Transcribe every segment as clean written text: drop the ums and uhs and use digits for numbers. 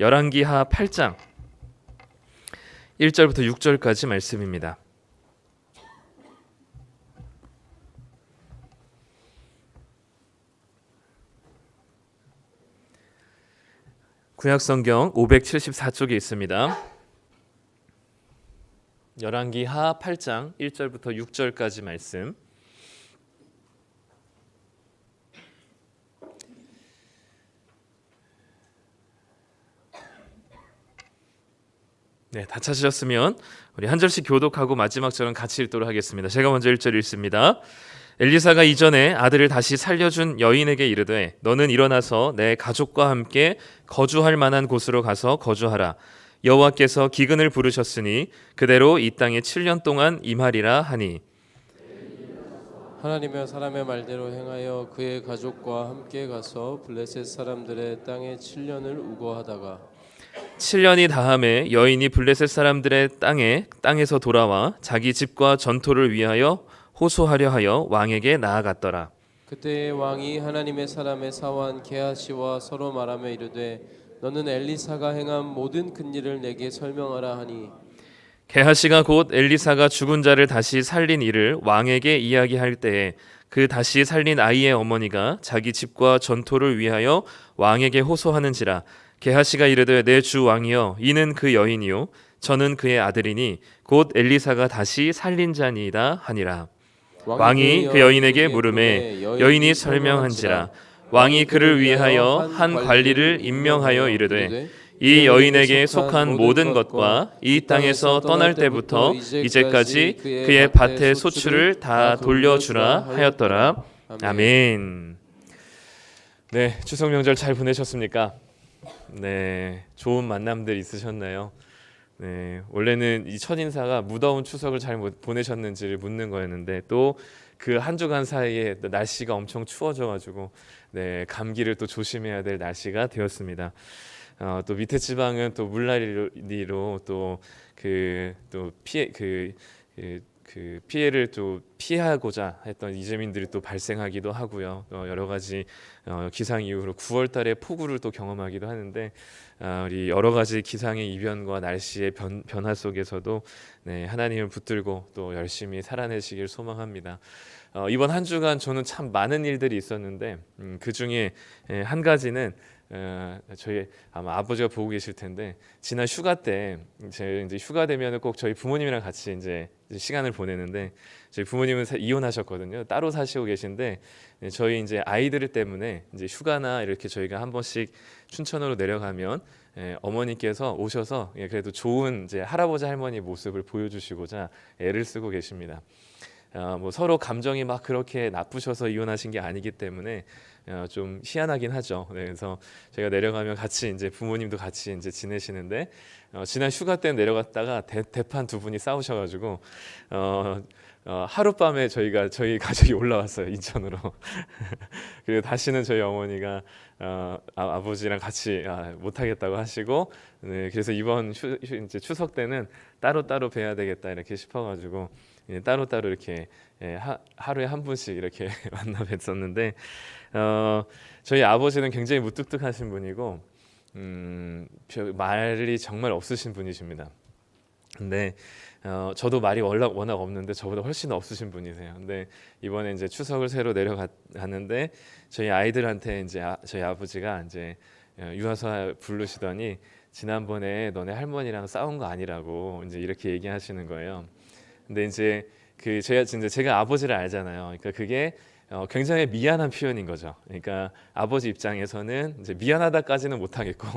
열왕기하 8장 1절부터 6절까지 말씀입니다. 구약성경 574쪽에 있습니다. 열왕기하 8장 1절부터 6절까지 말씀. 네, 다 찾으셨으면 우리 한 절씩 교독하고 마지막 절은 같이 읽도록 하겠습니다. 제가 먼저 1절 읽습니다. 엘리사가 이전에 아들을 다시 살려준 여인에게 이르되 너는 일어나서 내 가족과 함께 거주할 만한 곳으로 가서 거주하라. 여호와께서 기근을 부르셨으니 그대로 이 땅에 7년 동안 임하리라 하니 하나님의 사람의 말대로 행하여 그의 가족과 함께 가서 블레셋 사람들의 땅에 7년을 우거하다가 7년이 다함에 여인이 블레셋 사람들의 땅에서 돌아와 자기 집과 전토를 위하여 호소하려 하여 왕에게 나아갔더라. 그때 왕이 하나님의 사람의 사원 게하시와 서로 말하며 이르되 너는 엘리사가 행한 모든 큰 일을 내게 설명하라 하니 게하시가 곧 엘리사가 죽은 자를 다시 살린 일을 왕에게 이야기할 때에 그 다시 살린 아이의 어머니가 자기 집과 전토를 위하여 왕에게 호소하는지라. 게하시가 이르되 내 주 왕이여 이는 그 여인이요 저는 그의 아들이니 곧 엘리사가 다시 살린 자니이다 하니라. 왕이 그 여인에게 물으매 여인이 설명한지라. 왕이 그를 위하여 한 관리를 임명하여 이르되 이 여인에게 속한 모든 것과 이 땅에서 떠날 때부터 이제까지 그의 밭의 소출을 다 돌려주라 하였더라. 아멘. 네, 추석 명절 잘 보내셨습니까? 네, 좋은 만남들 있으셨나요? 네, 원래는 이 첫인사가 무더운 추석을 잘 보내셨는지를 묻는 거였는데 또 그 한 주간 사이에 날씨가 엄청 추워져가지고 네, 감기를 또 조심해야 될 날씨가 되었습니다. 또 밑에 지방은 또 물난리로 또 피해를 또 피하고자 했던 이재민들이 또 발생하기도 하고요. 여러 가지 기상 이후로 9월달에 폭우를 또 경험하기도 하는데 우리 여러 가지 기상의 이변과 날씨의 변화 속에서도 네, 하나님을 붙들고 또 열심히 살아내시길 소망합니다. 이번 한 주간 저는 참 많은 일들이 있었는데 그 중에 한 가지는 저희 아마 아버지가 보고 계실 텐데 지난 휴가 때 이제 휴가 되면 꼭 저희 부모님이랑 같이 이제 시간을 보내는데 저희 부모님은 이혼하셨거든요. 따로 사시고 계신데 저희 이제 아이들 때문에 이제 휴가나 이렇게 저희가 한 번씩 춘천으로 내려가면 어머니께서 오셔서 그래도 좋은 이제 할아버지 할머니 모습을 보여주시고자 애를 쓰고 계십니다. 뭐 서로 감정이 막 그렇게 나쁘셔서 이혼하신 게 아니기 때문에 좀 희한하긴 하죠. 네, 그래서 제가 내려가면 같이 이제 부모님도 같이 이제 지내시는데 지난 휴가 때 내려갔다가 대판 두 분이 싸우셔가지고 하룻밤에 저희 가족이 올라왔어요, 인천으로. 그리고 다시는 저희 어머니가 아버지랑 같이 못하겠다고 하시고 네, 그래서 이번 이제 추석 때는 따로 뵈야 되겠다 이렇게 싶어가지고 따로 이렇게 하루에 한 분씩 이렇게 만나 뵀었는데 저희 아버지는 굉장히 무뚝뚝하신 분이고 말이 정말 없으신 분이십니다. 근데 저도 말이 워낙 없는데 저보다 훨씬 없으신 분이세요. 근데 이번에 이제 추석을 새로 내려갔는데 저희 아이들한테 이제 저희 아버지가 이제 유아서 부르시더니 지난번에 너네 할머니랑 싸운 거 아니라고 이제 이렇게 얘기하시는 거예요. 근데 이제 제가 아버지를 알잖아요. 그러니까 그게 굉장히 미안한 표현인 거죠. 그러니까 아버지 입장에서는 이제 미안하다까지는 못하겠고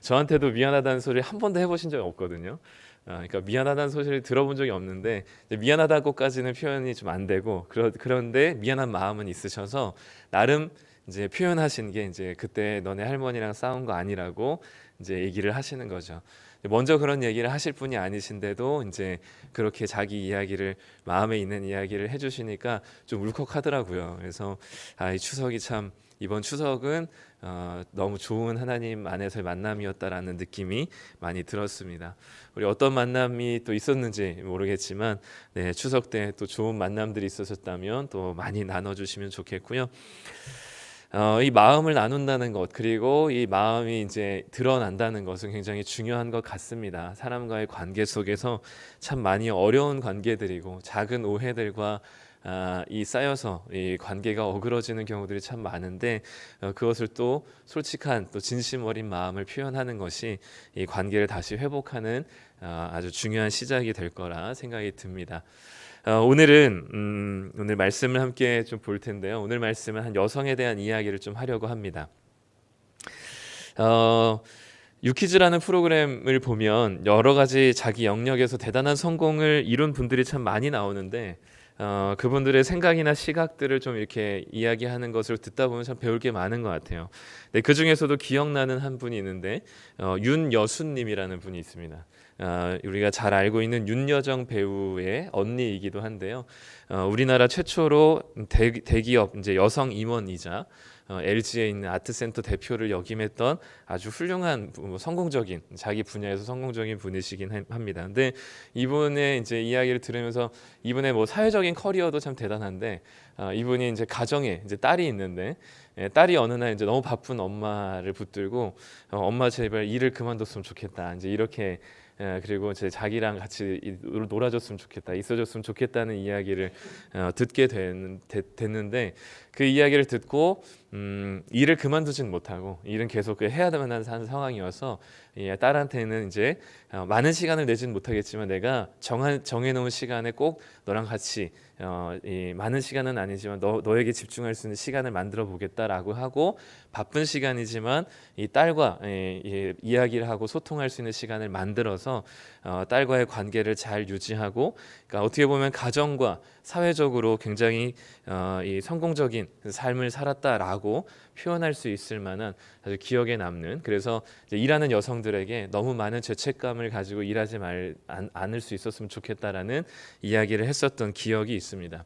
저한테도 미안하다는 소리를 한 번도 해보신 적이 없거든요. 그러니까 미안하다는 소리를 들어본 적이 없는데 미안하다고까지는 표현이 좀 안 되고 그런데 미안한 마음은 있으셔서 나름 이제 표현하신 게 이제 그때 너네 할머니랑 싸운 거 아니라고 이제 얘기를 하시는 거죠. 먼저 그런 얘기를 하실 분이 아니신데도 이제 그렇게 자기 이야기를 마음에 있는 이야기를 해주시니까 좀 울컥하더라고요. 그래서 이 추석이 참 이번 추석은 너무 좋은 하나님 안에서의 만남이었다라는 느낌이 많이 들었습니다. 우리 어떤 만남이 또 있었는지 모르겠지만 네, 추석 때 또 좋은 만남들이 있으셨다면 또 많이 나눠주시면 좋겠고요. 이 마음을 나눈다는 것, 그리고 이 마음이 이제 드러난다는 것은 굉장히 중요한 것 같습니다. 사람과의 관계 속에서 참 많이 어려운 관계들이고 작은 오해들과 이 쌓여서 이 관계가 어그러지는 경우들이 참 많은데, 그것을 또 솔직한 또 진심 어린 마음을 표현하는 것이 이 관계를 다시 회복하는 아주 중요한 시작이 될 거라 생각이 듭니다. 오늘은 오늘 말씀을 함께 좀 볼 텐데요. 오늘 말씀은 한 여성에 대한 이야기를 좀 하려고 합니다. 유키즈라는 프로그램을 보면 여러 가지 자기 영역에서 대단한 성공을 이룬 분들이 참 많이 나오는데, 그분들의 생각이나 시각들을 좀 이렇게 이야기하는 것을 듣다 보면 참 배울 게 많은 것 같아요. 네, 그 중에서도 기억나는 한 분이 있는데 윤여순님이라는 분이 있습니다. 우리가 잘 알고 있는 윤여정 배우의 언니이기도 한데요. 우리나라 최초로 대기업 이제 여성 임원이자 LG에 있는 아트센터 대표를 역임했던 아주 훌륭한 성공적인 자기 분야에서 성공적인 분이시긴 합니다. 근데 이분의 이제 이야기를 들으면서 이분의 뭐 사회적인 커리어도 참 대단한데, 이분이 이제 가정에 이제 딸이 있는데, 딸이 어느 날 이제 너무 바쁜 엄마를 붙들고 엄마 제발 일을 그만뒀으면 좋겠다, 이제 이렇게 그리고 이제 자기랑 같이 놀아줬으면 좋겠다, 있어줬으면 좋겠다는 이야기를 듣게 됐는데, 그 이야기를 듣고 일을 그만두진 못하고 일은 계속 해야만 하는 상황이어서 딸한테는 이제 많은 시간을 내진 못하겠지만 내가 정해놓은 시간에 꼭 너랑 같이 많은 시간은 아니지만 너에게 집중할 수 있는 시간을 만들어 보겠다라고 하고, 바쁜 시간이지만 이 딸과 이야기를 하고 소통할 수 있는 시간을 만들어서 딸과의 관계를 잘 유지하고, 그러니까 어떻게 보면 가정과 사회적으로 굉장히 이 성공적인 삶을 살았다라고 표현할 수 있을 만한 아주 기억에 남는, 그래서 이제 일하는 여성들에게 너무 많은 죄책감을 가지고 일하지 않을 수 있었으면 좋겠다라는 이야기를 했었던 기억이 있습니다.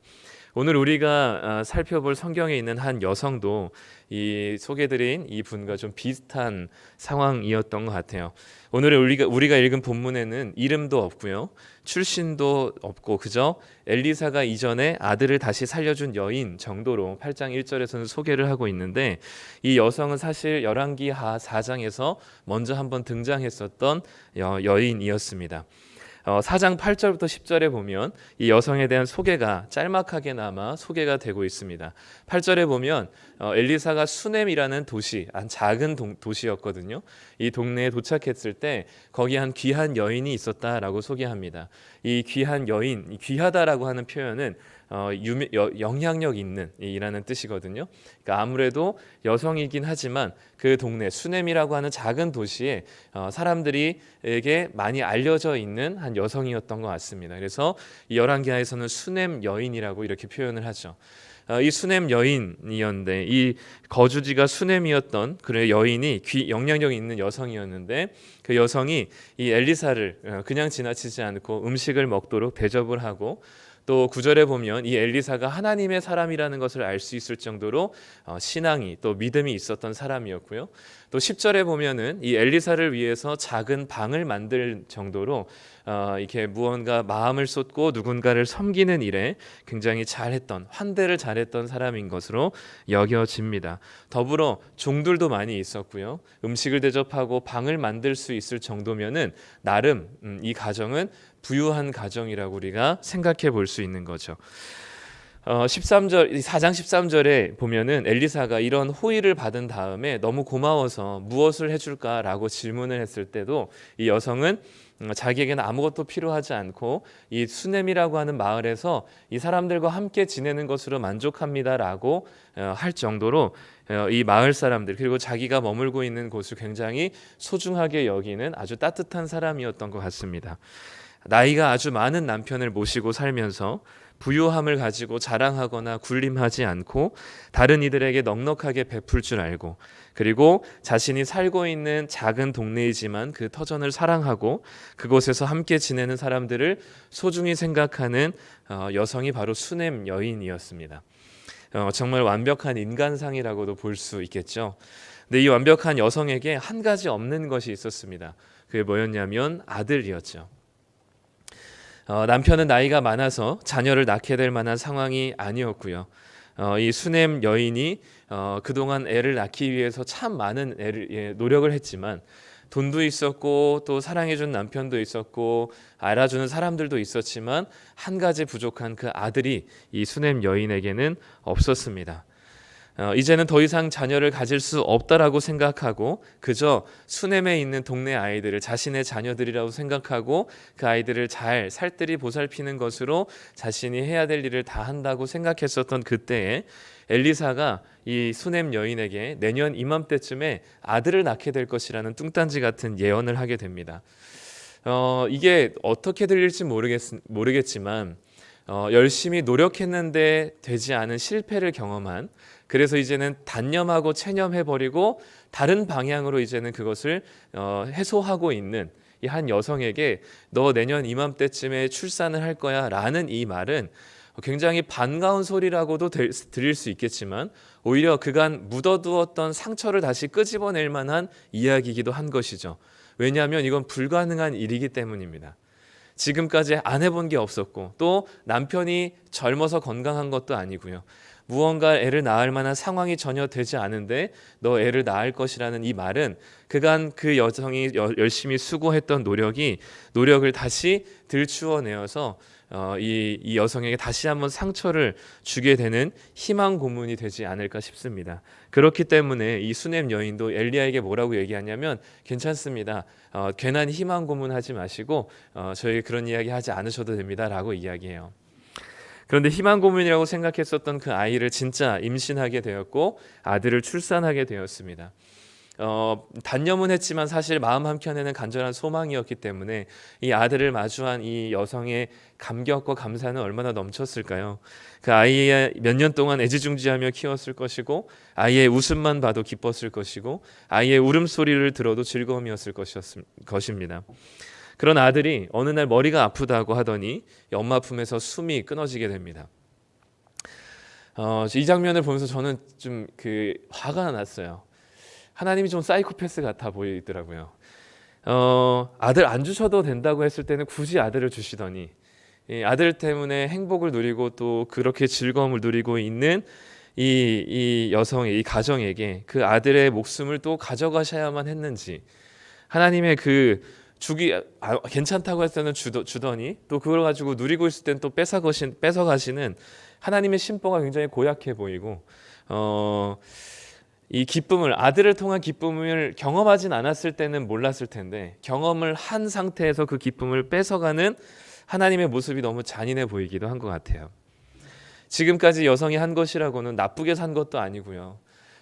오늘 우리가 살펴볼 성경에 있는 한 여성도 이 소개드린 이 분과 좀 비슷한 상황이었던 것 같아요. 오늘 우리가 읽은 본문에는 이름도 없고요, 출신도 없고 그저 엘리사가 이전에 아들을 다시 살려준 여인 정도로 8장 1절에서는 소개를 하고 있는데, 이 여성은 사실 열왕기하 4장에서 먼저 한번 등장했었던 여인이었습니다. 4장 8절부터 10절에 보면 이 여성에 대한 소개가 짤막하게나마 소개가 되고 있습니다. 8절에 보면 엘리사가 수넴이라는 도시, 한 작은 도시였거든요. 이 동네에 도착했을 때 거기 한 귀한 여인이 있었다라고 소개합니다. 이 귀한 여인, 귀하다라고 하는 표현은 영향력 있는 이라는 뜻이거든요. 그러니까 아무래도 여성이긴 하지만 그 동네 수넴이라고 하는 작은 도시에 사람들에게 많이 알려져 있는 한 여성이었던 것 같습니다. 그래서 이 열왕기하에서는 수넴 여인이라고 이렇게 표현을 하죠. 이 수넴 여인이었는데, 이 거주지가 수넴이었던 그 여인이 영향력 있는 여성이었는데, 그 여성이 이 엘리사를 그냥 지나치지 않고 음식을 먹도록 대접을 하고, 또 9절에 보면 이 엘리사가 하나님의 사람이라는 것을 알 수 있을 정도로 신앙이 또 믿음이 있었던 사람이었고요. 또 10절에 보면은 이 엘리사를 위해서 작은 방을 만들 정도로 이렇게 무언가 마음을 쏟고 누군가를 섬기는 일에 굉장히 잘했던, 환대를 잘했던 사람인 것으로 여겨집니다. 더불어 종들도 많이 있었고요. 음식을 대접하고 방을 만들 수 있을 정도면은 나름 이 가정은 부유한 가정이라고 우리가 생각해 볼 수 있는 거죠. 4장 13절에 보면은 엘리사가 이런 호의를 받은 다음에 너무 고마워서 무엇을 해줄까라고 질문을 했을 때도 이 여성은 자기에게는 아무것도 필요하지 않고 이 수넴이라고 하는 마을에서 이 사람들과 함께 지내는 것으로 만족합니다라고 할 정도로 이 마을 사람들, 그리고 자기가 머물고 있는 곳을 굉장히 소중하게 여기는 아주 따뜻한 사람이었던 것 같습니다. 나이가 아주 많은 남편을 모시고 살면서 부유함을 가지고 자랑하거나 군림하지 않고 다른 이들에게 넉넉하게 베풀 줄 알고, 그리고 자신이 살고 있는 작은 동네이지만 그 터전을 사랑하고 그곳에서 함께 지내는 사람들을 소중히 생각하는 여성이 바로 수넴 여인이었습니다. 정말 완벽한 인간상이라고도 볼 수 있겠죠. 근데 이 완벽한 여성에게 한 가지 없는 것이 있었습니다. 그게 뭐였냐면 아들이었죠. 남편은 나이가 많아서 자녀를 낳게 될 만한 상황이 아니었고요. 이 수넴 여인이 그동안 애를 낳기 위해서 참 많은 노력을 했지만 돈도 있었고 또 사랑해준 남편도 있었고 알아주는 사람들도 있었지만 한 가지 부족한 그 아들이 이 수넴 여인에게는 없었습니다. 이제는 더 이상 자녀를 가질 수 없다라고 생각하고 그저 수넴에 있는 동네 아이들을 자신의 자녀들이라고 생각하고 그 아이들을 잘 살뜰히 보살피는 것으로 자신이 해야 될 일을 다 한다고 생각했었던 그때에 엘리사가 이 수넴 여인에게 내년 이맘때쯤에 아들을 낳게 될 것이라는 뚱딴지 같은 예언을 하게 됩니다. 이게 어떻게 들릴지 모르겠지만 열심히 노력했는데 되지 않은 실패를 경험한, 그래서 이제는 단념하고 체념해버리고 다른 방향으로 이제는 그것을 해소하고 있는 이 한 여성에게 너 내년 이맘때쯤에 출산을 할 거야 라는 이 말은 굉장히 반가운 소리라고도 들릴 수 있겠지만 오히려 그간 묻어두었던 상처를 다시 끄집어낼 만한 이야기이기도 한 것이죠. 왜냐하면 이건 불가능한 일이기 때문입니다. 지금까지 안 해본 게 없었고 또 남편이 젊어서 건강한 것도 아니고요. 무언가 애를 낳을 만한 상황이 전혀 되지 않은데 너 애를 낳을 것이라는 이 말은 그간 그 여성이 열심히 수고했던 노력을 다시 들추어내어서 이 여성에게 다시 한번 상처를 주게 되는 희망 고문이 되지 않을까 싶습니다. 그렇기 때문에 이 수넴 여인도 엘리야에게 뭐라고 얘기하냐면 괜찮습니다. 괜한 희망 고문하지 마시고 저희 그런 이야기 하지 않으셔도 됩니다라고 이야기해요. 그런데 희망 고문이라고 생각했었던 그 아이를 진짜 임신하게 되었고 아들을 출산하게 되었습니다. 단념은 했지만 사실 마음 한켠에는 간절한 소망이었기 때문에 이 아들을 마주한 이 여성의 감격과 감사는 얼마나 넘쳤을까요? 그 아이의 몇 년 동안 애지중지하며 키웠을 것이고 아이의 웃음만 봐도 기뻤을 것이고 아이의 울음소리를 들어도 즐거움이었을 것입니다. 그런 아들이 어느 날 머리가 아프다고 하더니 엄마 품에서 숨이 끊어지게 됩니다. 이 장면을 보면서 저는 좀 화가 났어요. 하나님이 좀 사이코패스 같아 보이더라고요. 아들 안 주셔도 된다고 했을 때는 굳이 아들을 주시더니 아들 때문에 행복을 누리고 또 그렇게 즐거움을 누리고 있는 이 여성의 이 가정에게 그 아들의 목숨을 또 가져가셔야만 했는지, 하나님의 괜찮다고 했을 때는 주더니 또 그걸 가지고 누리고 있을 때는 또 뺏어가시는 하나님의 심보가 굉장히 고약해 보이고 이 기쁨을, 아들을 통한 기쁨을 경험하진 않았을 때는 몰랐을 텐데 경험을 한 상태에서 그 기쁨을 뺏어가는 하나님의 모습이 너무 잔인해 보이기도 한 것 같아요. 지금까지 여성이 한 것이라고는 나쁘게 산 것도 아니고요.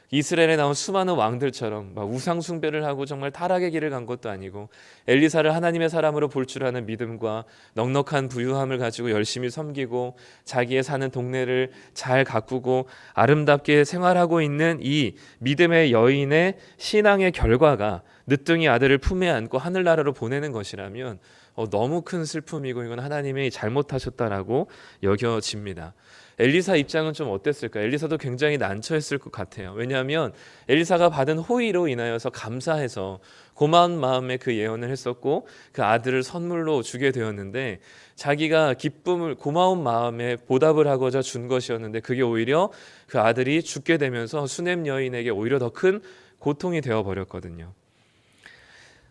이스라엘에 나온 수많은 왕들처럼 막 우상 숭배를 하고 정말 타락의 길을 간 것도 아니고 엘리사를 하나님의 사람으로 볼 줄 아는 믿음과 넉넉한 부유함을 가지고 열심히 섬기고 자기의 사는 동네를 잘 가꾸고 아름답게 생활하고 있는 이 믿음의 여인의 신앙의 결과가 늦둥이 아들을 품에 안고 하늘나라로 보내는 것이라면 너무 큰 슬픔이고 이건 하나님이 잘못하셨다라고 여겨집니다. 엘리사 입장은 좀 어땠을까? 엘리사도 굉장히 난처했을 것 같아요. 왜냐하면 엘리사가 받은 호의로 인하여서 감사해서 고마운 마음에 그 예언을 했었고 그 아들을 선물로 주게 되었는데 자기가 고마운 마음에 보답을 하고자 준 것이었는데 그게 오히려 그 아들이 죽게 되면서 수넴 여인에게 오히려 더 큰 고통이 되어버렸거든요.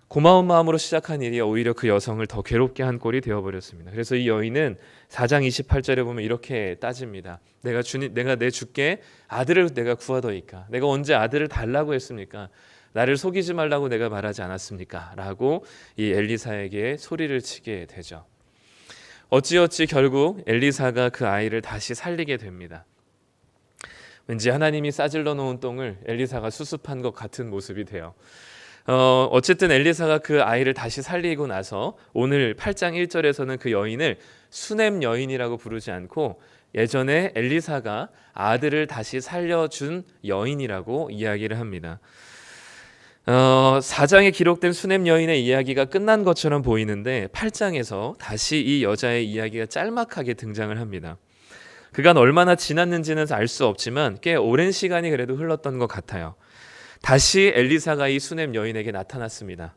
고마운 마음으로 시작한 일이 오히려 그 여성을 더 괴롭게 한 꼴이 되어버렸습니다. 그래서 이 여인은 4장 28절에 보면 이렇게 따집니다. 내가 내 주께 아들을 내가 구하더이까? 내가 언제 아들을 달라고 했습니까? 나를 속이지 말라고 내가 말하지 않았습니까? 라고 이 엘리사에게 소리를 치게 되죠. 어찌어찌 결국 엘리사가 그 아이를 다시 살리게 됩니다. 왠지 하나님이 싸질러 놓은 똥을 엘리사가 수습한 것 같은 모습이 돼요. 어쨌든 엘리사가 그 아이를 다시 살리고 나서 오늘 8장 1절에서는 그 여인을 수넴 여인이라고 부르지 않고 예전에 엘리사가 아들을 다시 살려준 여인이라고 이야기를 합니다. 4장에 기록된 수넴 여인의 이야기가 끝난 것처럼 보이는데 8장에서 다시 이 여자의 이야기가 짤막하게 등장을 합니다. 그간 얼마나 지났는지는 알 수 없지만 꽤 오랜 시간이 그래도 흘렀던 것 같아요. 다시 엘리사가 이 수넴 여인에게 나타났습니다.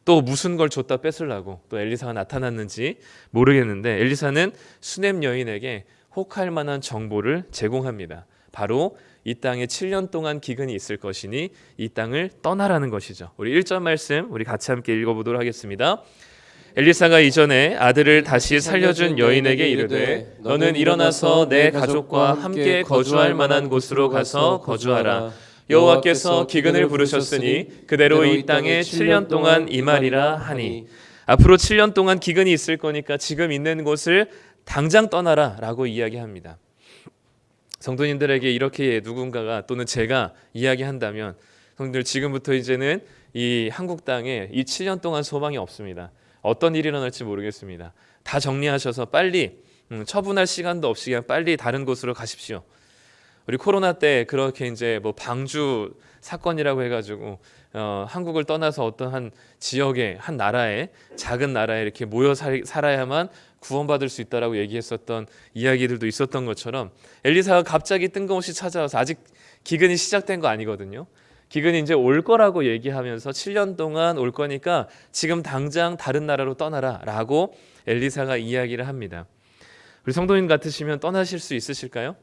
또 무슨 걸 줬다 뺏으려고 또 엘리사가 나타났는지 모르겠는데 엘리사는 수넴 여인에게 혹할 만한 정보를 제공합니다. 바로 이 땅에 7년 동안 기근이 있을 것이니 이 땅을 떠나라는 것이죠. 우리 1절 말씀 우리 같이 함께 읽어보도록 하겠습니다. 엘리사가 이전에 아들을 다시 살려준 여인에게 이르되 너는 일어나서 내 가족과 함께 거주할 만한 곳으로 가서 거주하라. 여호와께서 기근을 부르셨으니 그대로 이 땅에 7년 동안 임하리라 하니. 앞으로 7년 동안 기근이 있을 거니까 지금 있는 곳을 당장 떠나라 라고 이야기합니다. 성도님들에게 이렇게 누군가가 또는 제가 이야기한다면 성도들 지금부터 이제는 이 한국 땅에 이 7년 동안 소망이 없습니다. 어떤 일이 일어날지 모르겠습니다. 다 정리하셔서 빨리 처분할 시간도 없이 그냥 빨리 다른 곳으로 가십시오. 우리 코로나 때 그렇게 이제 뭐 방주 사건이라고 해가지고 한국을 떠나서 어떤 한 지역에 한 나라에 작은 나라에 이렇게 모여 살아야만 구원받을 수 있다라고 얘기했었던 이야기들도 있었던 것처럼 엘리사가 갑자기 뜬금없이 찾아와서 아직 기근이 시작된 거 아니거든요. 기근이 이제 올 거라고 얘기하면서 7년 동안 올 거니까 지금 당장 다른 나라로 떠나라라고 엘리사가 이야기를 합니다. 우리 성도님 같으시면 떠나실 수 있으실까요?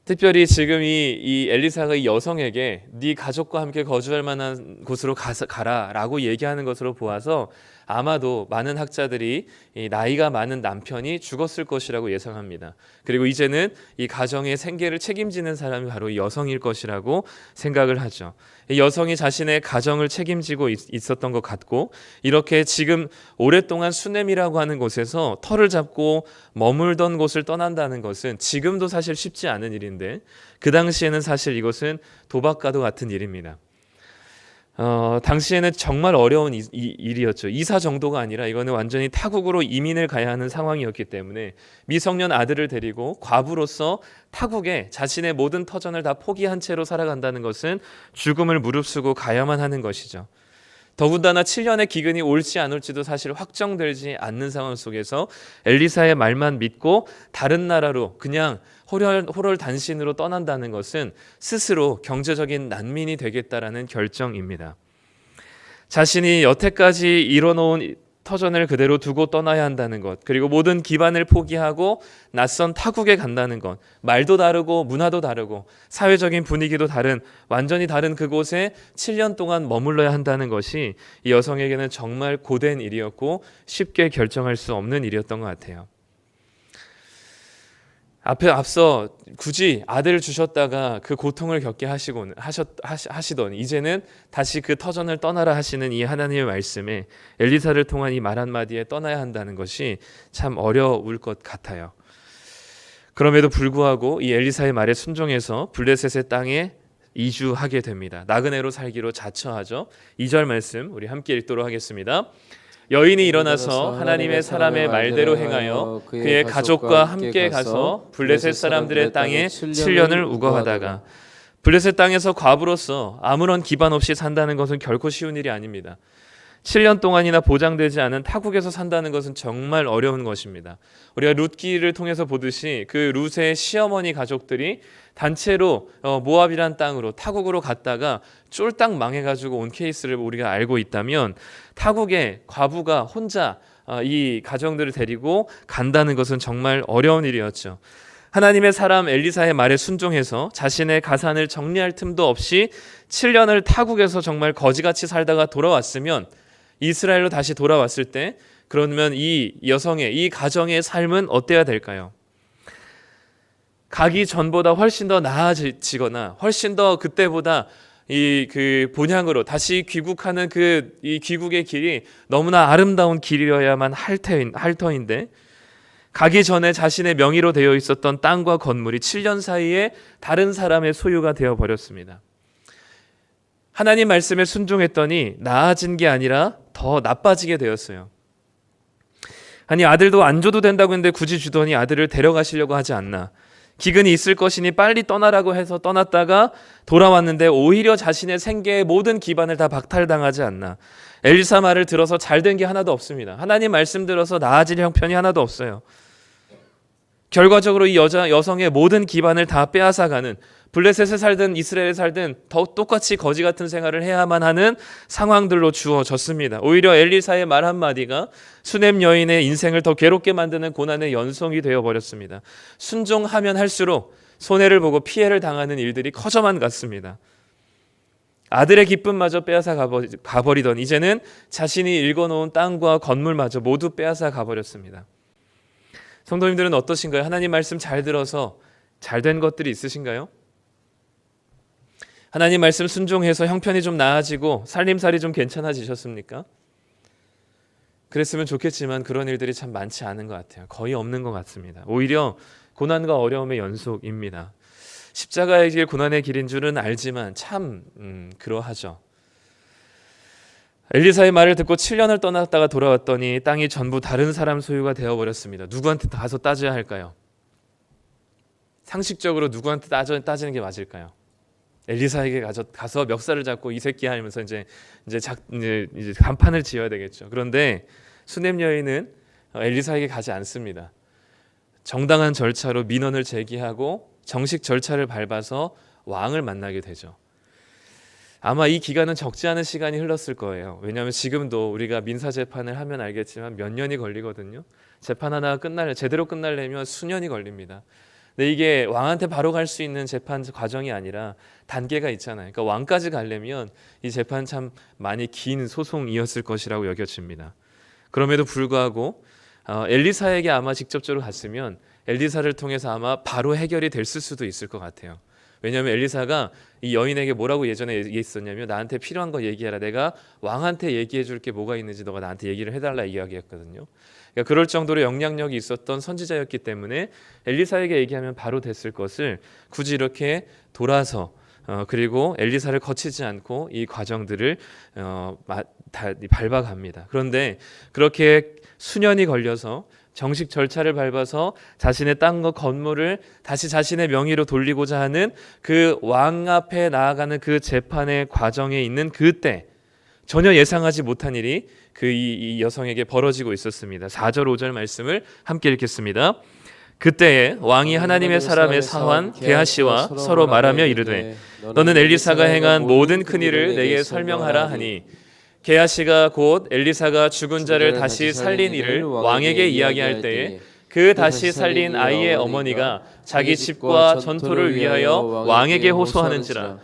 특별히 지금 이 엘리사가 이 여성에게 네 가족과 함께 거주할 만한 곳으로 가라라고 얘기하는 것으로 보아서 아마도 많은 학자들이 이 나이가 많은 남편이 죽었을 것이라고 예상합니다. 그리고 이제는 이 가정의 생계를 책임지는 사람이 바로 이 여성일 것이라고 생각을 하죠. 이 여성이 자신의 가정을 책임지고 있었던 것 같고 이렇게 지금 오랫동안 수넴이라고 하는 곳에서 터를 잡고 머물던 곳을 떠난다는 것은 지금도 사실 쉽지 않은 일인데 그 당시에는 사실 이것은 도박과도 같은 일입니다. 당시에는 정말 어려운 일이었죠. 이사 정도가 아니라 이거는 완전히 타국으로 이민을 가야 하는 상황이었기 때문에 미성년 아들을 데리고 과부로서 타국에 자신의 모든 터전을 다 포기한 채로 살아간다는 것은 죽음을 무릅쓰고 가야만 하는 것이죠. 더군다나 7년의 기근이 올지 안 올지도 사실 확정되지 않는 상황 속에서 엘리사의 말만 믿고 다른 나라로 그냥 호롤단신으로 떠난다는 것은 스스로 경제적인 난민이 되겠다라는 결정입니다. 자신이 여태까지 이뤄놓은 터전을 그대로 두고 떠나야 한다는 것, 그리고 모든 기반을 포기하고 낯선 타국에 간다는 것, 말도 다르고 문화도 다르고 사회적인 분위기도 다른 완전히 다른 그곳에 7년 동안 머물러야 한다는 것이 이 여성에게는 정말 고된 일이었고 쉽게 결정할 수 없는 일이었던 것 같아요. 앞서 굳이 아들을 주셨다가 그 고통을 겪게 하시더니 이제는 다시 그 터전을 떠나라 하시는 이 하나님의 말씀에 엘리사를 통한 이 말 한마디에 떠나야 한다는 것이 참 어려울 것 같아요. 그럼에도 불구하고 이 엘리사의 말에 순종해서 블레셋의 땅에 이주하게 됩니다. 나그네로 살기로 자처하죠. 2절 말씀 우리 함께 읽도록 하겠습니다. 여인이 일어나서 하나님의 사람의 말대로 행하여 그의 가족과 함께 가서 블레셋 사람들의 땅에 7년을 우거하다가 블레셋 땅에서 과부로서 아무런 기반 없이 산다는 것은 결코 쉬운 일이 아닙니다. 7년 동안이나 보장되지 않은 타국에서 산다는 것은 정말 어려운 것입니다. 우리가 룻기를 통해서 보듯이 그 룻의 시어머니 가족들이 단체로 모압이란 땅으로 타국으로 갔다가 쫄딱 망해가지고 온 케이스를 우리가 알고 있다면 타국에 과부가 혼자 이 가정들을 데리고 간다는 것은 정말 어려운 일이었죠. 하나님의 사람 엘리사의 말에 순종해서 자신의 가산을 정리할 틈도 없이 7년을 타국에서 정말 거지같이 살다가 돌아왔으면 이스라엘로 다시 돌아왔을 때 그러면 이 여성의 이 가정의 삶은 어때야 될까요? 가기 전보다 훨씬 더 나아지거나 훨씬 더 그때보다 그 본향으로 다시 귀국하는 이 귀국의 길이 너무나 아름다운 길이어야만 할 터인데 가기 전에 자신의 명의로 되어 있었던 땅과 건물이 7년 사이에 다른 사람의 소유가 되어 버렸습니다. 하나님 말씀에 순종했더니 나아진 게 아니라 더 나빠지게 되었어요. 아니 아들도 안 줘도 된다고 했는데 굳이 주더니 아들을 데려가시려고 하지 않나. 기근이 있을 것이니 빨리 떠나라고 해서 떠났다가 돌아왔는데 오히려 자신의 생계의 모든 기반을 다 박탈당하지 않나. 엘리사 말을 들어서 잘된 게 하나도 없습니다. 하나님 말씀 들어서 나아질 형편이 하나도 없어요. 결과적으로 이 여성의 모든 기반을 다 빼앗아가는 블레셋에 살든 이스라엘에 살든 더 똑같이 거지 같은 생활을 해야만 하는 상황들로 주어졌습니다. 오히려 엘리사의 말 한마디가 수넴 여인의 인생을 더 괴롭게 만드는 고난의 연속이 되어버렸습니다. 순종하면 할수록 손해를 보고 피해를 당하는 일들이 커져만 갔습니다. 아들의 기쁨마저 빼앗아 가버리던 이제는 자신이 일궈놓은 땅과 건물마저 모두 빼앗아 가버렸습니다. 성도님들은 어떠신가요? 하나님 말씀 잘 들어서 잘 된 것들이 있으신가요? 하나님 말씀 순종해서 형편이 좀 나아지고 살림살이 좀 괜찮아지셨습니까? 그랬으면 좋겠지만 그런 일들이 참 많지 않은 것 같아요. 거의 없는 것 같습니다. 오히려 고난과 어려움의 연속입니다. 십자가의 길, 고난의 길인 줄은 알지만 참 그러하죠. 엘리사의 말을 듣고 7년을 떠났다가 돌아왔더니 땅이 전부 다른 사람 소유가 되어버렸습니다. 누구한테 가서 따져야 할까요? 상식적으로 누구한테 따지는 게 맞을까요? 엘리사에게 가서 멱살을 잡고 이 새끼야 하면서 이제 간판을 지어야 되겠죠. 그런데 수넴 여인은 엘리사에게 가지 않습니다. 정당한 절차로 민원을 제기하고 정식 절차를 밟아서 왕을 만나게 되죠. 아마 이 기간은 적지 않은 시간이 흘렀을 거예요. 왜냐하면 지금도 우리가 민사 재판을 하면 알겠지만 몇 년이 걸리거든요. 재판 하나가 제대로 끝나려면 수년이 걸립니다. 근데 이게 왕한테 바로 갈 수 있는 재판 과정이 아니라 단계가 있잖아요. 그러니까 왕까지 가려면 이 재판 참 많이 긴 소송이었을 것이라고 여겨집니다. 그럼에도 불구하고 엘리사에게 아마 직접적으로 갔으면 엘리사를 통해서 아마 바로 해결이 됐을 수도 있을 것 같아요. 왜냐하면 엘리사가 이 여인에게 뭐라고 예전에 얘기했었냐면 나한테 필요한 거 얘기해라. 내가 왕한테 얘기해 줄 게 뭐가 있는지 너가 나한테 얘기를 해달라 이야기했거든요. 그러니까 그럴 정도로 영향력이 있었던 선지자였기 때문에 엘리사에게 얘기하면 바로 됐을 것을 굳이 이렇게 돌아서 그리고 엘리사를 거치지 않고 이 과정들을 다 밟아갑니다. 그런데 그렇게 수년이 걸려서 정식 절차를 밟아서 자신의 땅과 건물을 다시 자신의 명의로 돌리고자 하는 그 왕 앞에 나아가는 그 재판의 과정에 있는 그때 전혀 예상하지 못한 일이 이 여성에게 벌어지고 있었습니다. 4절 5절 말씀을 함께 읽겠습니다. 그때에 왕이 하나님의 사람의 사환 게하시와 서로 말하며 이르되 너는 엘리사가 행한 모든 큰 일을 내게 설명하라 하니 게하시가 곧 엘리사가 죽은 자를 다시 살린 일을 왕에게 이야기할 때에 그 다시 살린 아이의 어머니가 자기 집과 전토를 위하여 왕에게 호소하는지라.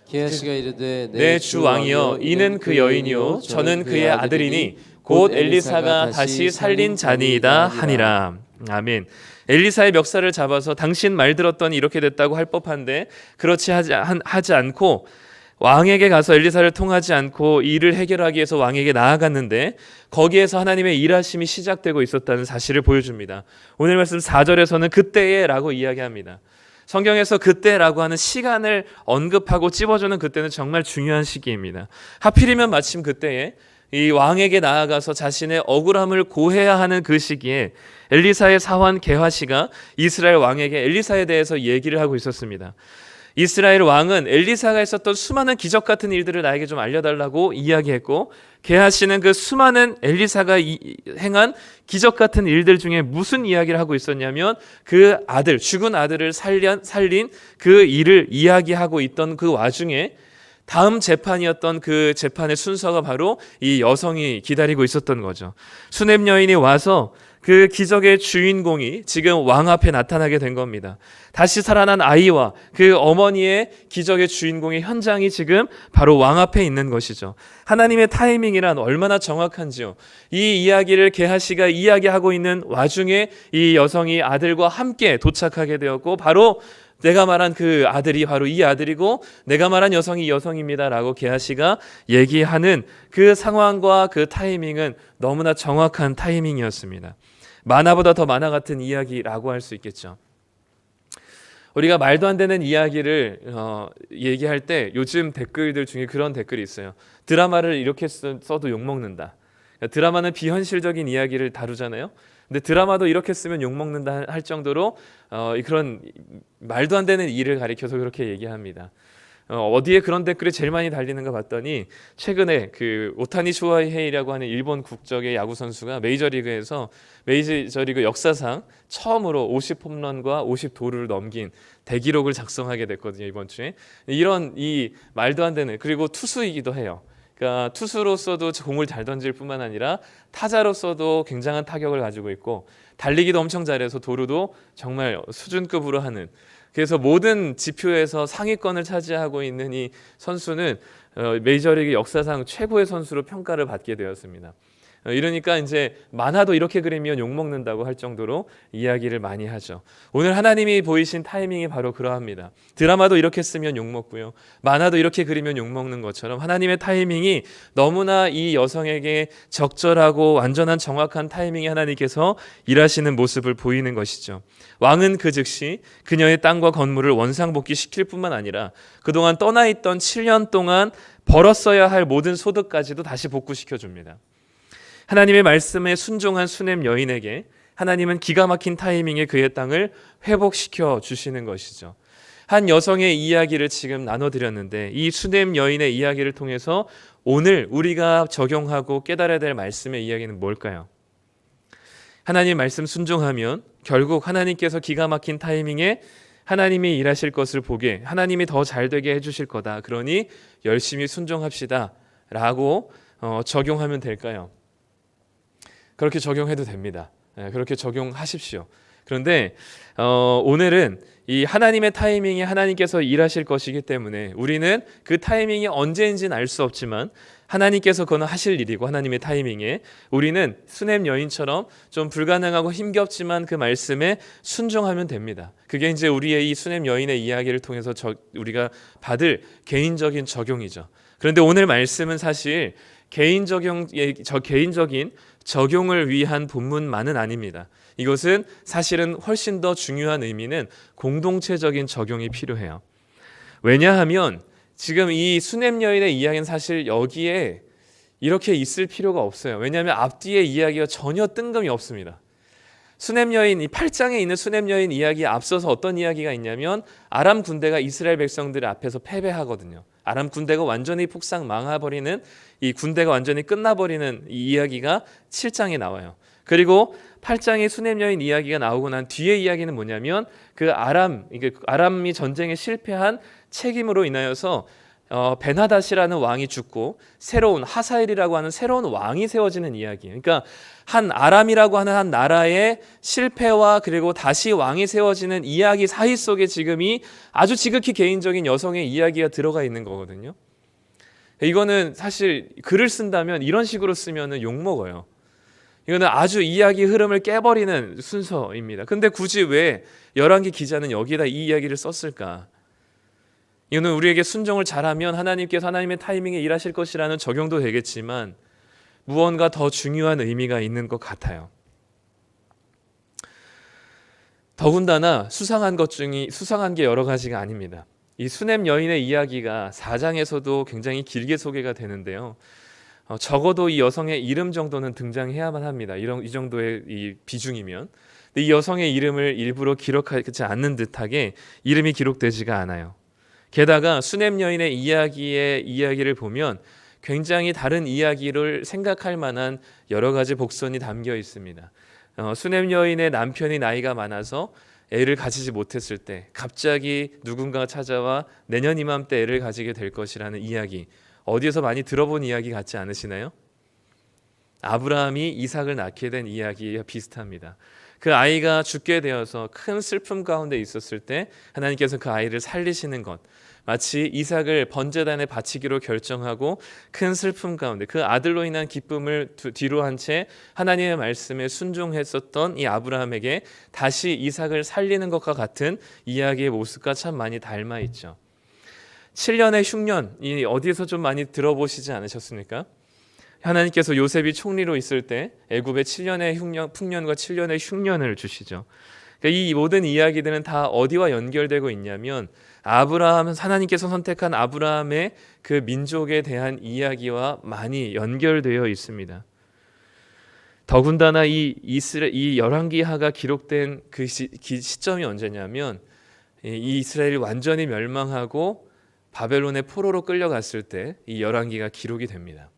게하시가 이르되 내 주 왕이여 이는 그 여인이요 저는 그의 아들이니 곧 엘리사가 다시 살린 자니이다 하니라. 아멘. 엘리사의 멱살을 잡아서 당신 말 들었더니 이렇게 됐다고 할 법한데 그렇지 하지 않고 왕에게 가서 엘리사를 통하지 않고 일을 해결하기 위해서 왕에게 나아갔는데 거기에서 하나님의 일하심이 시작되고 있었다는 사실을 보여줍니다. 오늘 말씀 4절에서는 그때에 라고 이야기합니다. 성경에서 그때라고 하는 시간을 언급하고 찝어주는 그때는 정말 중요한 시기입니다. 하필이면 마침 그때에 이 왕에게 나아가서 자신의 억울함을 고해야 하는 그 시기에 엘리사의 사환 게하시가 이스라엘 왕에게 엘리사에 대해서 얘기를 하고 있었습니다. 이스라엘 왕은 엘리사가 했었던 수많은 기적 같은 일들을 나에게 좀 알려달라고 이야기했고 게하시는 그 수많은 엘리사가 행한 기적 같은 일들 중에 무슨 이야기를 하고 있었냐면 그 아들, 죽은 아들을 살린 그 일을 이야기하고 있던 그 와중에 다음 재판이었던 그 재판의 순서가 바로 이 여성이 기다리고 있었던 거죠. 수넴 여인이 와서 그 기적의 주인공이 지금 왕 앞에 나타나게 된 겁니다. 다시 살아난 아이와 그 어머니의 기적의 주인공의 현장이 지금 바로 왕 앞에 있는 것이죠. 하나님의 타이밍이란 얼마나 정확한지요. 이 이야기를 게하시가 이야기하고 있는 와중에 이 여성이 아들과 함께 도착하게 되었고 바로 내가 말한 그 아들이 바로 이 아들이고 내가 말한 여성이 이 여성입니다라고 게하시가 얘기하는 그 상황과 그 타이밍은 너무나 정확한 타이밍이었습니다. 만화보다 더 만화 같은 이야기라고 할 수 있겠죠. 우리가 말도 안 되는 이야기를 얘기할 때 요즘 댓글들 중에 그런 댓글이 있어요. 드라마를 이렇게 써도 욕먹는다. 드라마는 비현실적인 이야기를 다루잖아요. 근데 드라마도 이렇게 쓰면 욕먹는다 할 정도로 그런 말도 안 되는 일을 가리켜서 그렇게 얘기합니다. 어디에 그런 댓글이 제일 많이 달리는가 봤더니 최근에 그 오타니 쇼헤이라고 하는 일본 국적의 야구 선수가 메이저리그에서 메이저리그 역사상 처음으로 50홈런과 50도루를 넘긴 대기록을 작성하게 됐거든요, 이번 주에. 이런 이 말도 안 되는, 그리고 투수이기도 해요. 그러니까 투수로서도 공을 잘 던질 뿐만 아니라 타자로서도 굉장한 타격을 가지고 있고 달리기도 엄청 잘해서 도루도 정말 수준급으로 하는, 그래서 모든 지표에서 상위권을 차지하고 있는 이 선수는 메이저리그 역사상 최고의 선수로 평가를 받게 되었습니다. 이러니까 이제 만화도 이렇게 그리면 욕먹는다고 할 정도로 이야기를 많이 하죠. 오늘 하나님이 보이신 타이밍이 바로 그러합니다. 드라마도 이렇게 쓰면 욕먹고요, 만화도 이렇게 그리면 욕먹는 것처럼 하나님의 타이밍이 너무나 이 여성에게 적절하고 완전한 정확한 타이밍에 하나님께서 일하시는 모습을 보이는 것이죠. 왕은 그 즉시 그녀의 땅과 건물을 원상복귀시킬 뿐만 아니라 그동안 떠나있던 7년 동안 벌었어야 할 모든 소득까지도 다시 복구시켜줍니다. 하나님의 말씀에 순종한 수냄 여인에게 하나님은 기가 막힌 타이밍에 그의 땅을 회복시켜 주시는 것이죠. 한 여성의 이야기를 지금 나눠드렸는데 이 수냄 여인의 이야기를 통해서 오늘 우리가 적용하고 깨달아야 될 말씀의 이야기는 뭘까요? 하나님 말씀 순종하면 결국 하나님께서 기가 막힌 타이밍에 하나님이 일하실 것을 보게, 하나님이 더 잘되게 해주실 거다, 그러니 열심히 순종합시다 라고 적용하면 될까요? 그렇게 적용해도 됩니다. 그렇게 적용하십시오. 그런데 오늘은 이 하나님의 타이밍에 하나님께서 일하실 것이기 때문에 우리는 그 타이밍이 언제인지는 알 수 없지만 하나님께서 그건 하실 일이고, 하나님의 타이밍에 우리는 수냄 여인처럼 좀 불가능하고 힘겹지만 그 말씀에 순종하면 됩니다. 그게 이제 우리의 이 수냄 여인의 이야기를 통해서 우리가 받을 개인적인 적용이죠. 그런데 오늘 말씀은 사실 개인적인 적용을 위한 본문만은 아닙니다. 이것은 사실은 훨씬 더 중요한 의미는 공동체적인 적용이 필요해요. 왜냐하면 지금 이 수냄 여인의 이야기는 사실 여기에 이렇게 있을 필요가 없어요. 왜냐하면 앞뒤의 이야기가 전혀 뜬금이 없습니다. 수냄 여인, 이 8장에 있는 수냄 여인 이야기에 앞서서 어떤 이야기가 있냐면 아람 군대가 이스라엘 백성들 앞에서 패배하거든요. 아람 군대가 완전히 폭삭 망해버리는, 이 군대가 완전히 끝나버리는 이 이야기가 7장에 나와요. 그리고 8장의 수냄 여인 이야기가 나오고 난 뒤의 이야기는 뭐냐면 그 아람이 전쟁에 실패한 책임으로 인하여서 베나닷이라는 왕이 죽고 새로운 하사엘이라고 하는 새로운 왕이 세워지는 이야기예요. 그러니까 한 아람이라고 하는 한 나라의 실패와 그리고 다시 왕이 세워지는 이야기 사이 속에 지금이 아주 지극히 개인적인 여성의 이야기가 들어가 있는 거거든요. 이거는 사실 글을 쓴다면 이런 식으로 쓰면 욕먹어요. 이거는 아주 이야기 흐름을 깨버리는 순서입니다. 근데 굳이 왜 열왕기 기자는 여기에다 이 이야기를 썼을까? 이거는 우리에게 순종을 잘하면 하나님께서 하나님의 타이밍에 일하실 것이라는 적용도 되겠지만 무언가 더 중요한 의미가 있는 것 같아요. 더군다나 수상한 게 여러 가지가 아닙니다. 이 수냄 여인의 이야기가 4장에서도 굉장히 길게 소개가 되는데요. 적어도 이 여성의 이름 정도는 등장해야만 합니다. 이 정도의 이 비중이면. 근데 이 여성의 이름을 일부러 기록하지 않는 듯하게 이름이 기록되지가 않아요. 게다가 수냄 여인의 이야기를 보면 굉장히 다른 이야기를 생각할 만한 여러 가지 복선이 담겨 있습니다. 수냄 여인의 남편이 나이가 많아서 애를 가지지 못했을 때 갑자기 누군가가 찾아와 내년 이맘때 애를 가지게 될 것이라는 이야기, 어디에서 많이 들어본 이야기 같지 않으시나요? 아브라함이 이삭을 낳게 된 이야기와 비슷합니다. 그 아이가 죽게 되어서 큰 슬픔 가운데 있었을 때 하나님께서 그 아이를 살리시는 것, 마치 이삭을 번제단에 바치기로 결정하고 큰 슬픔 가운데 그 아들로 인한 기쁨을 뒤로 한 채 하나님의 말씀에 순종했었던 이 아브라함에게 다시 이삭을 살리는 것과 같은 이야기의 모습과 참 많이 닮아 있죠. 7년의 흉년, 이 어디에서 좀 많이 들어보시지 않으셨습니까? 하나님께서 요셉이 총리로 있을 때 애굽에 7년의 풍년과 7년의 흉년을 주시죠. 그러니까 이 모든 이야기들은 다 어디와 연결되고 있냐면 하나님께서 선택한 아브라함의 그 민족에 대한 이야기와 많이 연결되어 있습니다. 더군다나 이 열왕기하가 기록된 그 시점이 언제냐면 이 이스라엘이 완전히 멸망하고 바벨론의 포로로 끌려갔을 때 이 열왕기가 기록이 됩니다.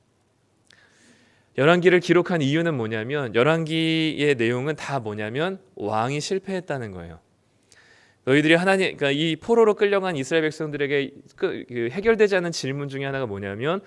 열왕기를 기록한 이유는 뭐냐면 열왕기의 내용은 다 뭐냐면 왕이 실패했다는 거예요. 너희들이 하나님, 그러니까 이 포로로 끌려간 이스라엘 백성들에게 해결되지 않은 질문 중에 하나가 뭐냐면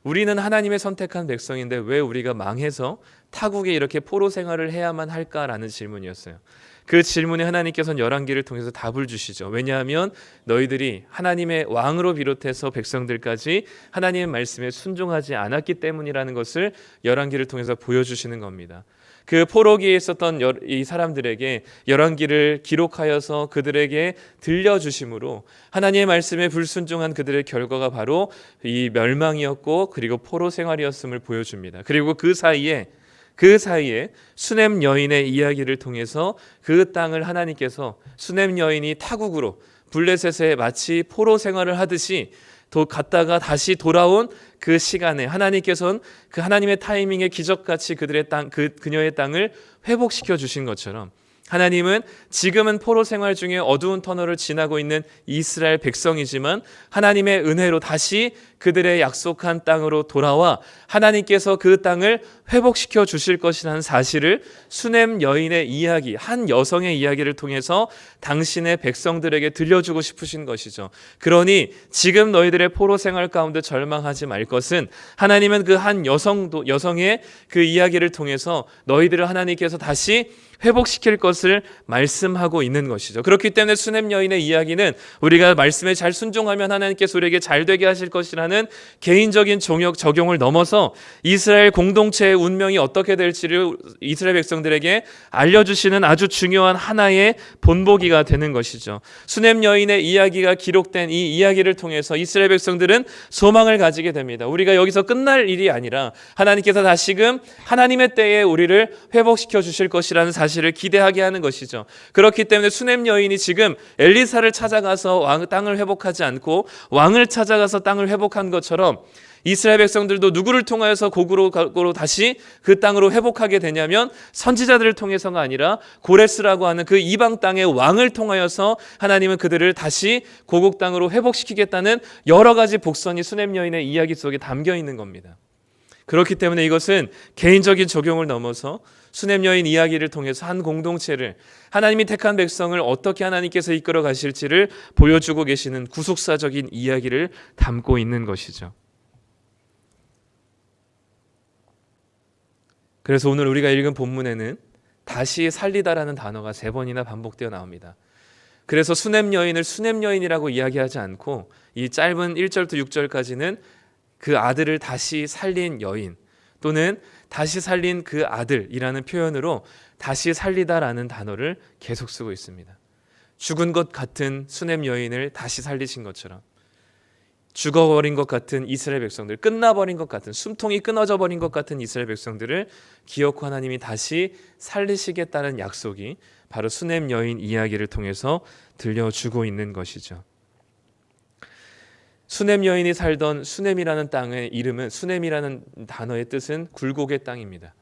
우리는 하나님의 선택한 백성인데 왜 우리가 망해서 타국에 이렇게 포로 생활을 해야만 할까라는 질문이었어요. 그 질문에 하나님께서는 열왕기를 통해서 답을 주시죠. 왜냐하면 너희들이 하나님의 왕으로 비롯해서 백성들까지 하나님의 말씀에 순종하지 않았기 때문이라는 것을 열왕기를 통해서 보여주시는 겁니다. 그 포로기에 있었던 이 사람들에게 열왕기를 기록하여서 그들에게 들려주심으로 하나님의 말씀에 불순종한 그들의 결과가 바로 이 멸망이었고 그리고 포로 생활이었음을 보여줍니다. 그리고 그 사이에 수넴 여인의 이야기를 통해서 그 땅을 하나님께서 수넴 여인이 타국으로 블레셋에 마치 포로 생활을 하듯이 갔다가 다시 돌아온 그 시간에 하나님께서는 그 하나님의 타이밍에 기적같이 그들의 땅, 그녀의 땅을 회복시켜 주신 것처럼 하나님은 지금은 포로 생활 중에 어두운 터널을 지나고 있는 이스라엘 백성이지만 하나님의 은혜로 다시 그들의 약속한 땅으로 돌아와 하나님께서 그 땅을 회복시켜 주실 것이라는 사실을 수넴 여인의 이야기, 한 여성의 이야기를 통해서 당신의 백성들에게 들려주고 싶으신 것이죠. 그러니 지금 너희들의 포로 생활 가운데 절망하지 말 것은 하나님은 그 한 여성의 그 이야기를 통해서 너희들을 하나님께서 다시 회복시킬 것을 말씀하고 있는 것이죠. 그렇기 때문에 수넴 여인의 이야기는 우리가 말씀에 잘 순종하면 하나님께서 우리에게 잘 되게 하실 것이라는 개인적인 적용을 넘어서 이스라엘 공동체의 운명이 어떻게 될지를 이스라엘 백성들에게 알려주시는 아주 중요한 하나의 본보기가 되는 것이죠. 수넴 여인의 이야기가 기록된 이 이야기를 통해서 이스라엘 백성들은 소망을 가지게 됩니다. 우리가 여기서 끝날 일이 아니라 하나님께서 다시금 하나님의 때에 우리를 회복시켜 주실 것이라는 사실을 기대하게 하는 것이죠. 그렇기 때문에 수넴 여인이 지금 엘리사를 찾아가서 땅을 회복하지 않고 왕을 찾아가서 땅을 회복한 것처럼 이스라엘 백성들도 누구를 통하여서 곡으로 다시 그 땅으로 회복하게 되냐면 선지자들을 통해서가 아니라 고레스라고 하는 그 이방 땅의 왕을 통하여서 하나님은 그들을 다시 고국 땅으로 회복시키겠다는 여러 가지 복선이 수넴 여인의 이야기 속에 담겨 있는 겁니다. 그렇기 때문에 이것은 개인적인 적용을 넘어서 수넴 여인 이야기를 통해서 한 공동체를 하나님이 택한 백성을 어떻게 하나님께서 이끌어 가실지를 보여주고 계시는 구속사적인 이야기를 담고 있는 것이죠. 그래서 오늘 우리가 읽은 본문에는 다시 살리다라는 단어가 3번이나 반복되어 나옵니다. 그래서 수넴 여인을 수넴 여인이라고 이야기하지 않고 이 짧은 1절부터 6절까지는 그 아들을 다시 살린 여인 또는 다시 살린 그 아들이라는 표현으로 다시 살리다라는 단어를 계속 쓰고 있습니다. 죽은 것 같은 수넴 여인을 다시 살리신 것처럼 죽어버린 것 같은 이스라엘 백성들, 끝나버린 것 같은, 숨통이 끊어져 버린 것 같은 이스라엘 백성들을 기어코 하나님이 다시 살리시겠다는 약속이 바로 수넴 여인 이야기를 통해서 들려주고 있는 것이죠. 수넴 여인이 살던 수넴이라는 땅의 이름은, 수넴이라는 단어의 뜻은 굴곡의 땅입니다.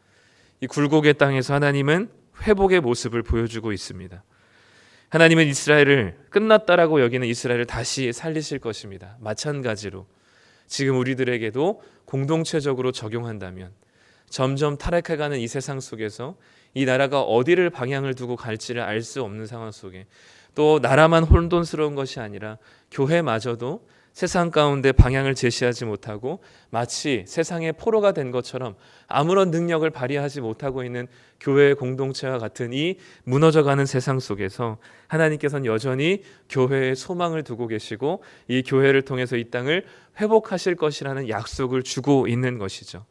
이 굴곡의 땅에서 하나님은 회복의 모습을 보여주고 있습니다. 하나님은 이스라엘을 끝났다라고 여기는 이스라엘을 다시 살리실 것입니다. 마찬가지로 지금 우리들에게도 공동체적으로 적용한다면 점점 타락해가는 이 세상 속에서 이 나라가 어디를 방향을 두고 갈지를 알 수 없는 상황 속에 또 나라만 혼돈스러운 것이 아니라 교회마저도 세상 가운데 방향을 제시하지 못하고 마치 세상의 포로가 된 것처럼 아무런 능력을 발휘하지 못하고 있는 교회의 공동체와 같은 이 무너져가는 세상 속에서 하나님께서는 여전히 교회에 소망을 두고 계시고 이 교회를 통해서 이 땅을 회복하실 것이라는 약속을 주고 있는 것이죠.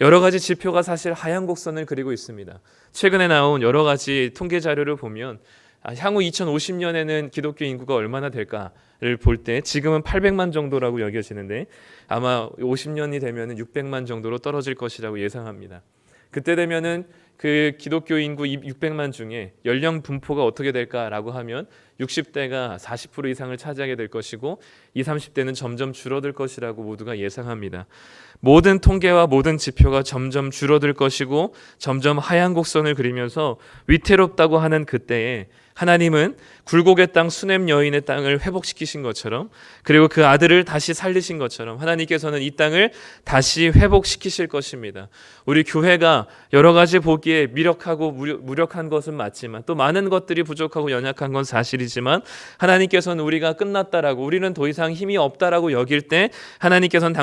여러 가지 지표가 사실 하얀 곡선을 그리고 있습니다. 최근에 나온 여러 가지 통계 자료를 보면 향후 2050년에는 기독교 인구가 얼마나 될까를 볼 때 지금은 800만 정도라고 여겨지는데 아마 50년이 되면 600만 정도로 떨어질 것이라고 예상합니다. 그때 되면은 그 기독교 인구 600만 중에 연령 분포가 어떻게 될까라고 하면 60대가 40% 이상을 차지하게 될 것이고 20, 30대는 점점 줄어들 것이라고 모두가 예상합니다. 모든 통계와 모든 지표가 점점 줄어들 것이고 점점 하얀 곡선을 그리면서 위태롭다고 하는 그때에 하나님은 굴곡의 땅 수넴 여인의 땅을 회복시키신 것처럼, 그리고 그 아들을 다시 살리신 것처럼 하나님께서는 이 땅을 다시 회복시키실 것입니다. 우리 교회가 여러 가지 보기에 미력하고 무력한 것은 맞지만 또 많은 것들이 부족하고 연약한 건 사실이지만 하나님께서는 우리가 끝났다라고, 우리는 더 이상 힘이 없다라고 여길 때 하나님께서는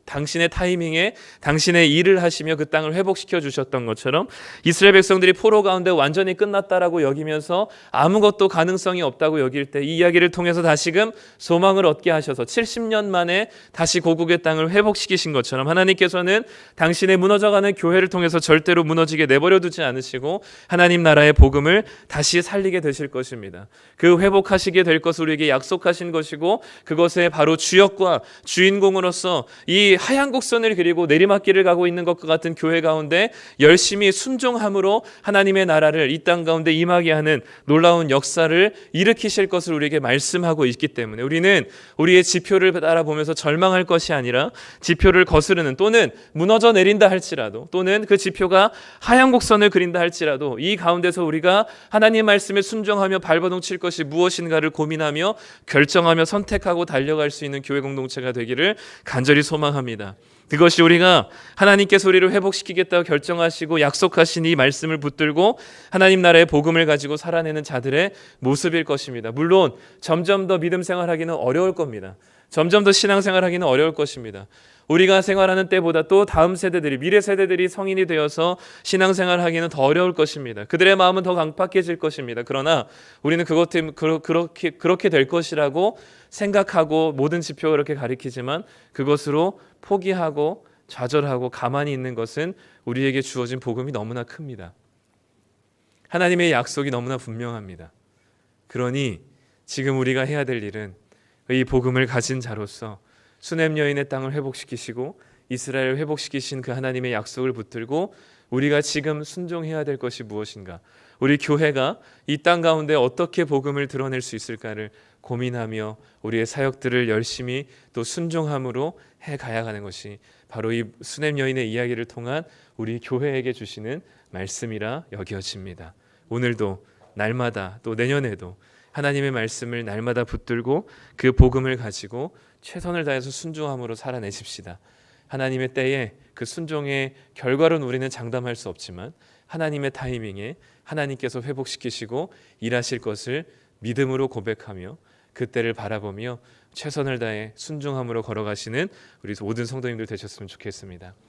당신의 타이밍에 당신의 일을 하시며 그 땅을 회복시켜 주셨던 것처럼 이스라엘 백성들이 포로 가운데 완전히 끝났다라고 여기면서 아무것도 가능성이 없다고 여길 때 이 이야기를 통해서 다시금 소망을 얻게 하셔서 70년 만에 다시 고국의 땅을 회복시키신 것처럼 하나님께서는 당신의 무너져가는 교회를 통해서 절대로 무너지게 내버려 두지 않으시고 하나님 나라의 복음을 다시 살리게 되실 것입니다. 그 회복하시게 될 것을 우리에게 약속하신 것이고 그것의 바로 주역과 주인공으로서 이 하얀 곡선을 그리고 내리막길을 가고 있는 것과 같은 교회 가운데 열심히 순종함으로 하나님의 나라를 이 땅 가운데 임하게 하는 놀라운 역사를 일으키실 것을 우리에게 말씀하고 있기 때문에 우리는 우리의 지표를 따라보면서 절망할 것이 아니라 지표를 거스르는, 또는 무너져 내린다 할지라도, 또는 그 지표가 하얀 곡선을 그린다 할지라도 이 가운데서 우리가 하나님 말씀에 순종하며 발버둥 칠 것이 무엇인가를 고민하며 결정하며 선택하고 달려갈 수 있는 교회 공동체가 되기를 간절히 소망합니다. 그것이 우리가 하나님께서 우리를 회복시키겠다고 결정하시고 약속하신 이 말씀을 붙들고 하나님 나라의 복음을 가지고 살아내는 자들의 모습일 것입니다. 물론 점점 더 믿음 생활하기는 어려울 겁니다. 점점 더 신앙생활하기는 어려울 것입니다. 우리가 생활하는 때보다 또 다음 세대들이, 미래 세대들이 성인이 되어서 신앙생활하기는 더 어려울 것입니다. 그들의 마음은 더 강팍해질 것입니다. 그러나 우리는 그것 때문에 그렇게 될 것이라고 생각하고 모든 지표가 그렇게 가리키지만 그것으로 포기하고 좌절하고 가만히 있는 것은 우리에게 주어진 복음이 너무나 큽니다. 하나님의 약속이 너무나 분명합니다. 그러니 지금 우리가 해야 될 일은 이 복음을 가진 자로서 수넴 여인의 땅을 회복시키시고 이스라엘을 회복시키신 그 하나님의 약속을 붙들고 우리가 지금 순종해야 될 것이 무엇인가, 우리 교회가 이 땅 가운데 어떻게 복음을 드러낼 수 있을까를 고민하며 우리의 사역들을 열심히 또 순종함으로 해가야 하는 것이 바로 이 수넴 여인의 이야기를 통한 우리 교회에게 주시는 말씀이라 여겨집니다. 오늘도 날마다 또 내년에도 하나님의 말씀을 날마다 붙들고 그 복음을 가지고 최선을 다해서 순종함으로 살아내십시다. 하나님의 때에 그 순종의 결과로는 우리는 장담할 수 없지만 하나님의 타이밍에 하나님께서 회복시키시고 일하실 것을 믿음으로 고백하며 그때를 바라보며 최선을 다해 순종함으로 걸어가시는 우리 모든 성도님들 되셨으면 좋겠습니다.